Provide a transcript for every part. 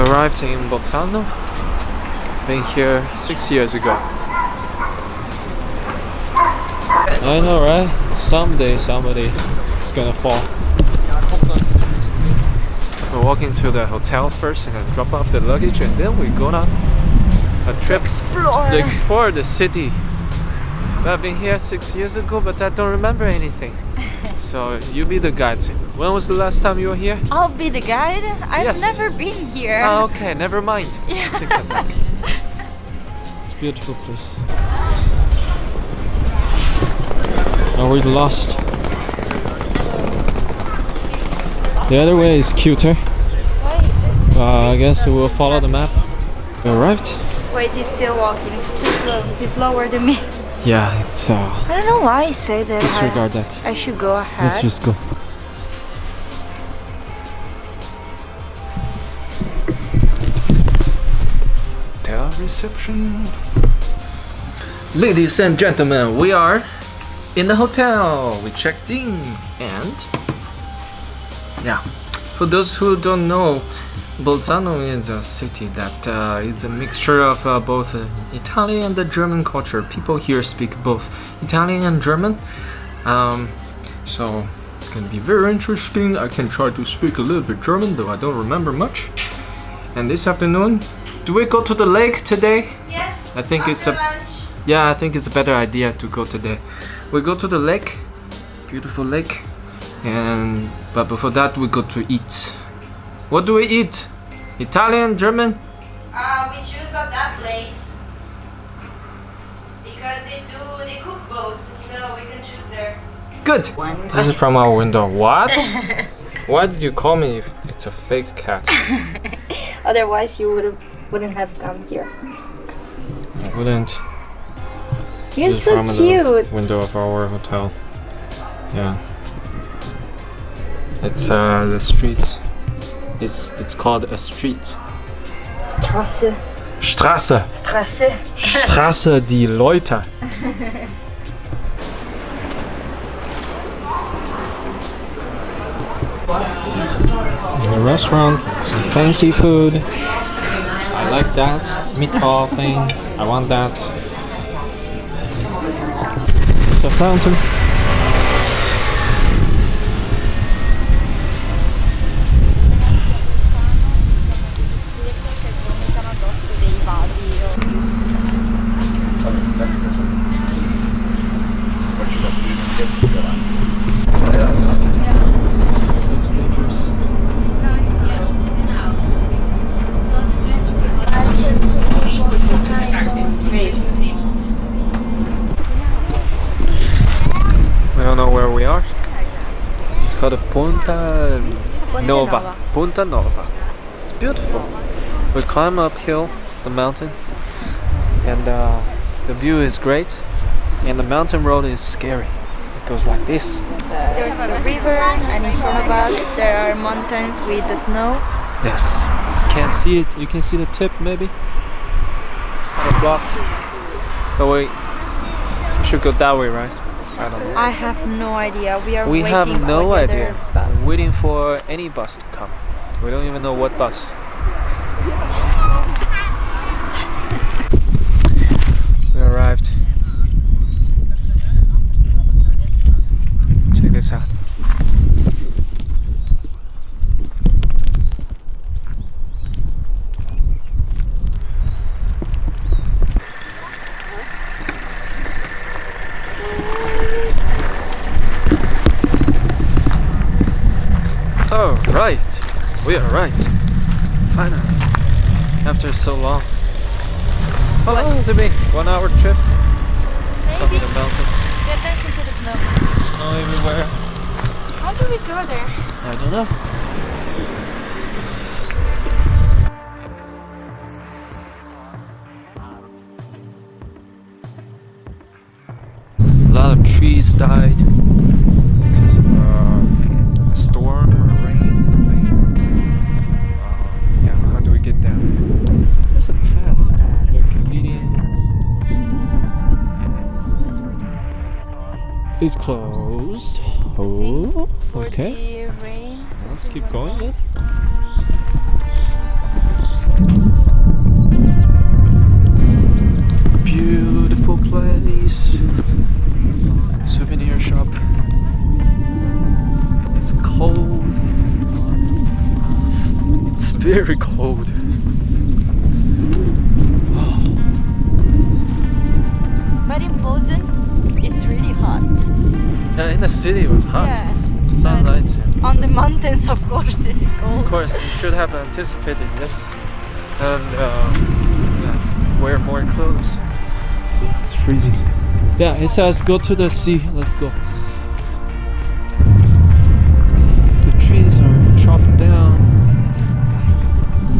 arrived in Bolzano. Been here 6 years ago. I know, right? Someday somebody is gonna fall. We're walking to the hotel first and then drop off the luggage, and then we're gonna a trip to explore the city. I've been here 6 years ago, but I don't remember anything. So you be the guide. When was the last time you were here? I'll be the guide? I've never been here. Ah, okay, never mind. Yeah. Take that back. It's a beautiful place. Oh, we're lost. The other way is cuter. I guess we will follow the map. We arrived. Wait, he's still walking. He's too slow. He's slower than me. Yeah, it's I don't know why I say that. Disregard that. I should go ahead. Let's just go. Hotel reception. Ladies and gentlemen, we are in the hotel. We checked in, and yeah, for those who don't know, Bolzano is a city that is a mixture of both Italian and the German culture. People here speak both Italian and German, so it's going to be very interesting. I can try to speak a little bit German, though I don't remember much. And this afternoon, do we go to the lake today? Yes. I think it's I think it's a better idea to go today. We go to the lake, beautiful lake, but before that we go to eat. What do we eat? Italian, German? We choose at that place because they cook both, so we can choose there. Good. This is from our window. What? Why did you call me if it's a fake cat? Otherwise, you wouldn't have come here. I wouldn't. You're This is so from cute. The window of our hotel. Yeah. It's the street. It's called a street. Straße. Straße. Straße. Straße die Leute. In a restaurant, some fancy food. I like that meatball thing. I want that. It's a fountain. We don't know where we are. It's called Punta Nova. Punta Nova. It's beautiful. We climb uphill the mountain, and the view is great. And the mountain road is scary. It goes like this. There's the river, and in front of us there are mountains with the snow. Yes. You can't see it. You can see the tip maybe. It's kind of blocked. But we should go that way, right? I don't know. I have no idea. We We waiting have for no the idea. other bus. We're waiting for any bus to come. We don't even know what bus. We arrived. Check this out. Oh, right. We are right. Finally. After so long. How long has it been? 1 hour trip? Up in the mountains. Pay attention to the snow. Snow everywhere. How do we go there? I don't know. A lot of trees died because of a storm or rain, something. Yeah, how do we get there? There's a path like leading. It's closed. Oh, okay. Rain. Let's keep going then. nice souvenir shop. It's cold. It's very cold. But in Bolzano, it's really hot. Yeah, in the city it was hot. Yeah. Sunlight. On the mountains, of course, it's cold. Of course, you should have anticipated this. And yeah, wear more clothes. It's freezing. Yeah, it says go to the sea. Let's go. The trees are chopped down.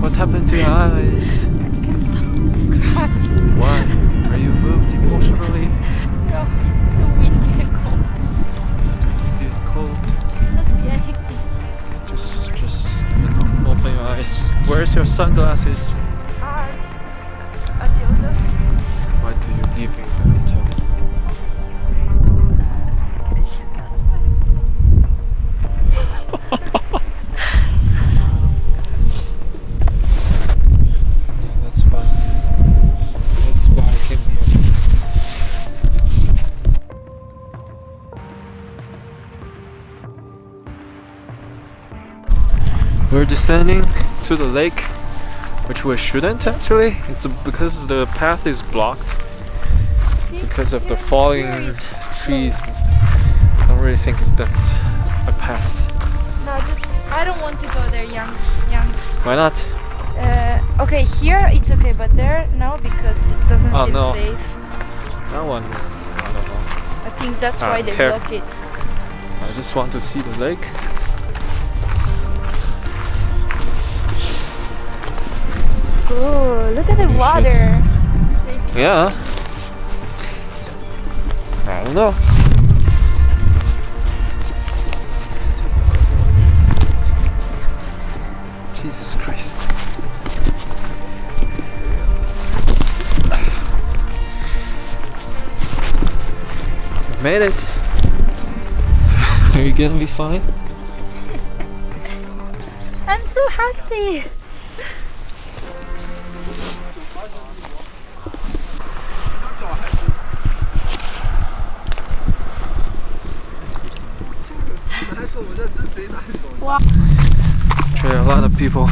What happened to your eyes? I can't stop crying. Why? Are you moved emotionally? No, it's too windy and cold. It's too windy and cold. I cannot see anything. Just open your eyes. Where's your sunglasses? At the hotel. Why do you leave in the hotel? That's why. Yeah, that's fine. That's why I came here. We're descending to the lake, which we shouldn't actually. It's because the path is blocked because of the falling trees. I don't really think that's a path. No, I don't want to go there, young. Why not? Okay, here it's okay, but there no, because it doesn't seem no. safe. That one, I don't know. I think that's why they care. block it. I just want to see the lake. Oh, look at the You water. Yeah. I don't know. Jesus Christ. We made it. Are you gonna be fine? I'm so happy. Wow. Actually, a lot of people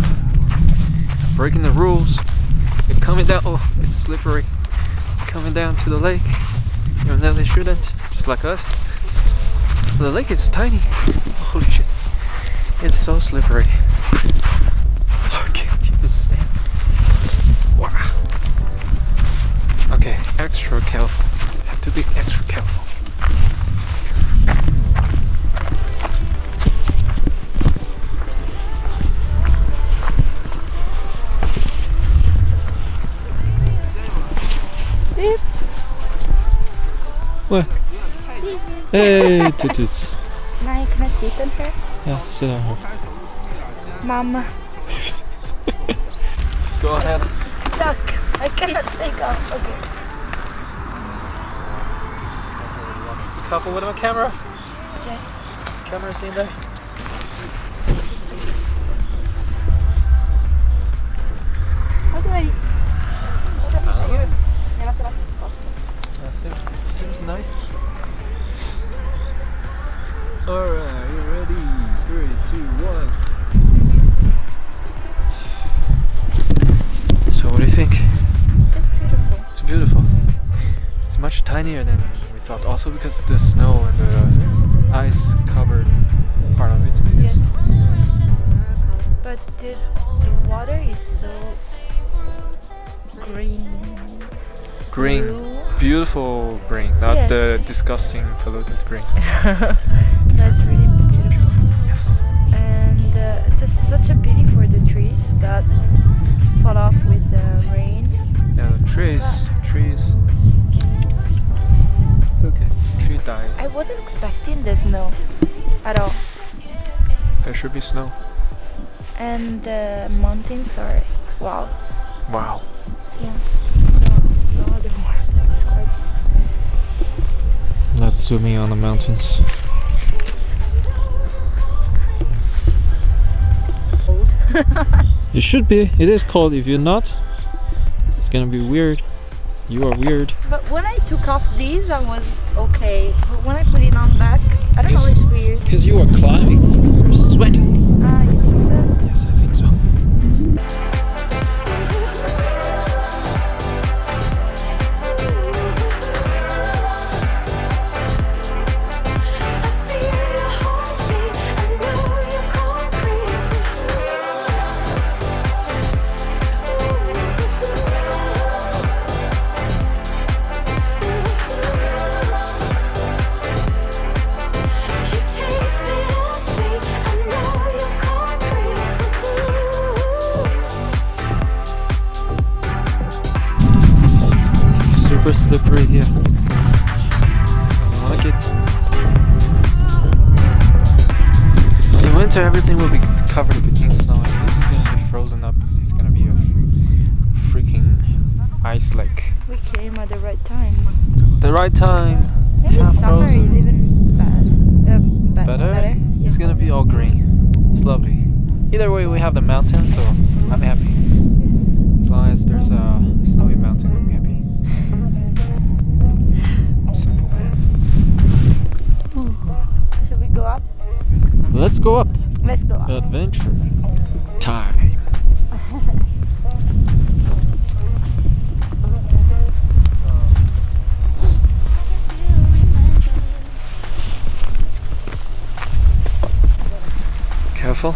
breaking the rules. They're coming down. Oh, it's slippery. Coming down to the lake, even though they shouldn't. Just like us. The lake is tiny. Holy shit! It's so slippery. I can't even stand. Wow. Okay, extra careful. Have to be extra careful. Beep. What? Hey, titties. Can I sit on her? Yeah, sit on her. Mama. Go ahead. Stuck. I cannot take off. Okay. Be careful with my camera. Yes. Camera's in there. How do I? Seems nice. Alright, you ready? 3, 2, 1. So what do you think? It's beautiful. It's beautiful. It's much tinier than we thought. Also because the snow and the ice covered part of it. Yes. But the water is so green. Green. Blue. Beautiful green, not Yes. the disgusting polluted green. That's really beautiful. Yes. And just such a pity for the trees that fall off with the rain. Yeah, the trees. It's okay. Tree died. I wasn't expecting the snow at all. There should be snow. And the mountains are wow. Wow. Yeah. No other word. It's quite Let's zoom in on the mountains. cold. It should be. It is cold. If you're not, it's gonna be weird. You are weird. But when I took off these, I was okay. But when I put it on back, I don't know, it's weird. Because you are climbing. You're sweating. Ah, you think so? Yes, I think so. Super slippery here. I don't like it. In winter, everything will be covered in snow, and this is gonna be frozen up. It's gonna be a freaking ice lake. We came at the right time. The right time. Maybe Half summer frozen. is even better. Better? Yeah. It's gonna be all green. It's lovely. Either way, we have the mountain, so I'm happy. Yes. As long as there's a snowy mountain, I'm happy. Simple. Should we go up? Let's go up. Let's go up. Adventure time. Careful.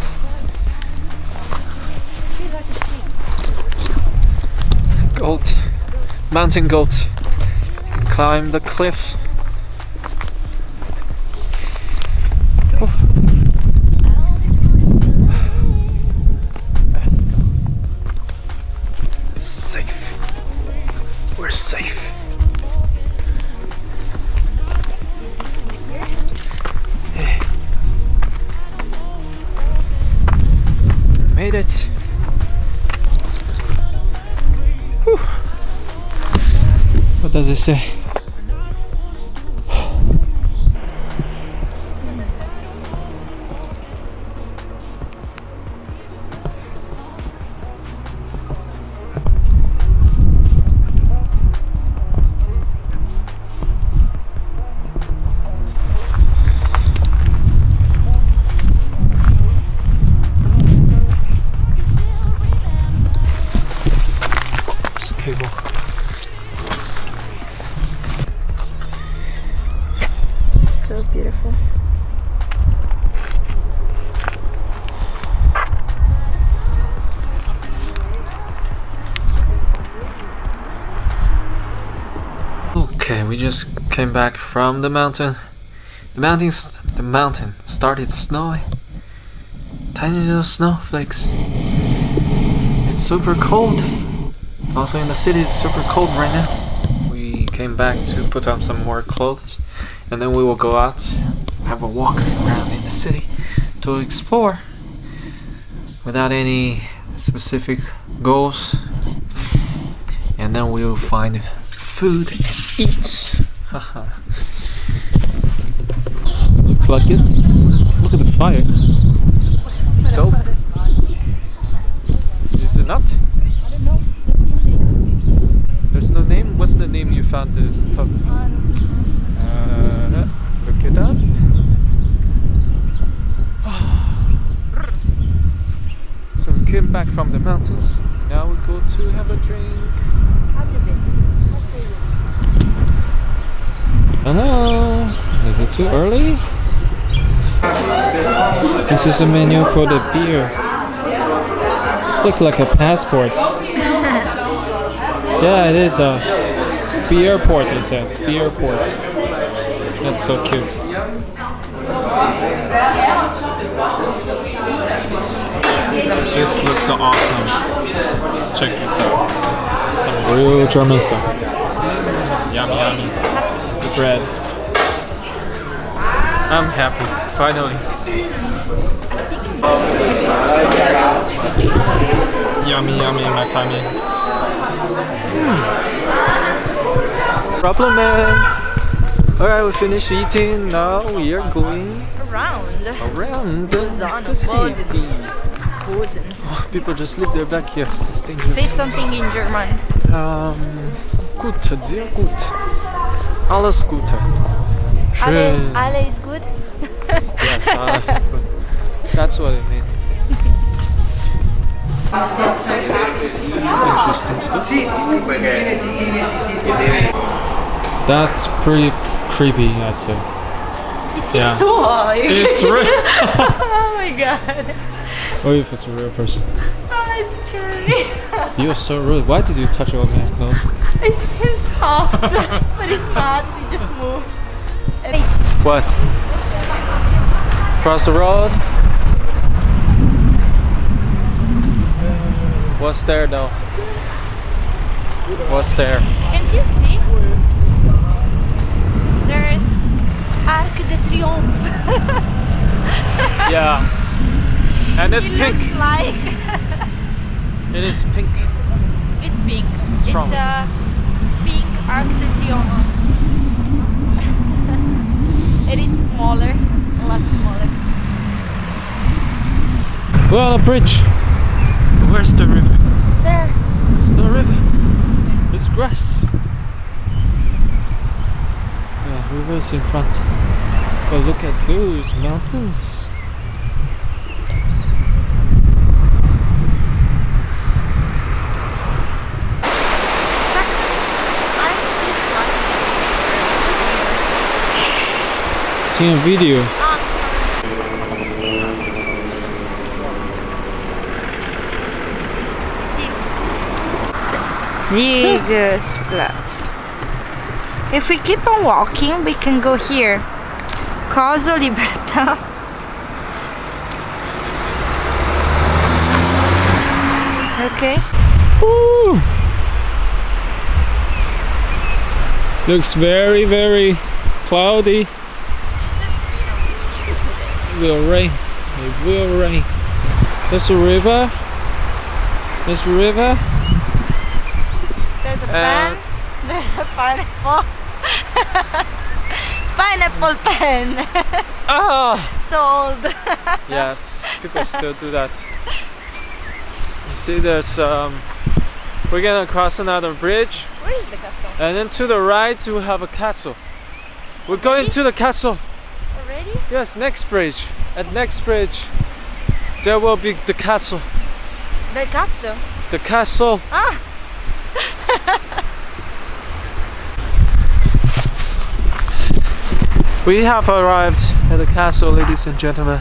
Goat. Mountain goat. Climb the cliff. Oof. Let's go. Safe. We're safe. Yeah. Made it. Whew. What does it say? Cable. Scary. So beautiful. Okay, we just came back from the mountain. The mountain started snowing. Tiny little snowflakes. It's super cold. Also in the city it's super cold right now. We came back to put on some more clothes and then we will go out, have a walk around in the city to explore without any specific goals, and then we will find food and eat. Haha. Looks like it. Look at the fire. It's dope. Is it not? I don't know. There's no name? What's the name you found the pub? Look it up. So we came back from the mountains. Now we go to have a drink. Hello. Is it too early? This is a menu for the beer. Looks like a passport. Yeah, it is a beer port, it says. Beer port. That's so cute. This looks so awesome. Check this out. Some real German stuff. Yummy, yummy. The bread. I'm happy, finally. Yummy, yummy in my tummy. Problem man. Alright, we finished eating. Now we are going Around Bolzano, the city. Oh, people just live there back here. It's dangerous. Say something in German. gut, sehr gut. Alles Gute. Schön. Ale is good. Yes, alles gut. That's what it means. Interesting stuff. That's pretty creepy, I'd say. It seems Yeah. so high. It's real. Oh my god. What if it's a real person? Oh, it's scary. You're so rude. Why did you touch your man's nose? It seems soft, but it's not. It just moves. What? Cross the road? What's there though? What's there? Can't you see? There's Arc de Triomphe. Yeah. And it's It pink. looks like It is pink. it's pink. What's it's wrong? a pink Arc de Triomphe. And it's smaller, a lot smaller. We're on a bridge. Where's the river? There. There's no river. It's grass. Yeah, river's in front. But look at those mountains. Seeing a video. I'm sorry. Siegersplatz. If we keep on walking, we can go here. Corso Libertà. Okay. Woo! Looks very, very cloudy. It will rain. It will rain. There's a river. There's a river. There's a pen. There's a pineapple. Pineapple pen. Ah! So old. Yes, people still do that. You see, there's we're gonna cross another bridge, Where is the castle? and then to the right we have a castle. We're going to the castle. Already? Yes, next bridge. At next bridge, there will be the castle. The castle. The castle. Ah. We have arrived at the castle, ladies and gentlemen.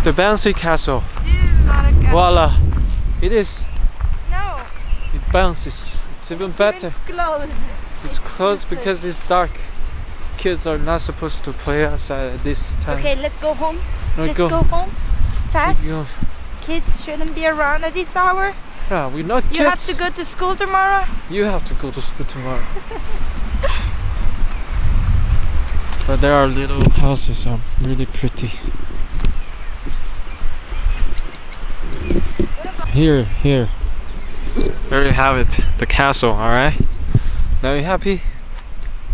The bouncy castle. This is not a castle. Voila! It is. No. It bounces. It's even better. Close. It's closed because it's dark. Kids are not supposed to play outside at this time. Okay, let's go home. Let's go. go home. Fast. Go. Kids shouldn't be around at this hour. Yeah, we're not kids. You have to go to school tomorrow. You have to go to school tomorrow. But there are little houses, are really pretty. Here. There you have it, the castle, alright? Now you happy?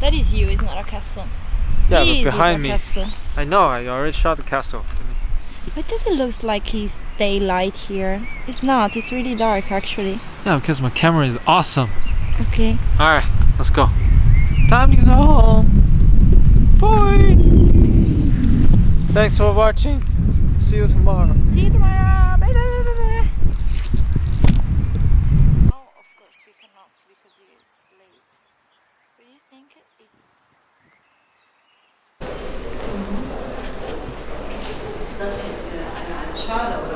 That is you, it's not a castle. Yeah, This but behind is a me. Castle. I know, I already shot the castle. Why does it look like it's daylight here? It's not, it's really dark actually. Yeah, because my camera is awesome. Okay. Alright, let's go. Time to go home. Bye. Thanks for watching. See you tomorrow. See you tomorrow. Bye bye bye bye bye. Oh, of course we cannot because it's late. But you think it? Ist das hier eine Schale oder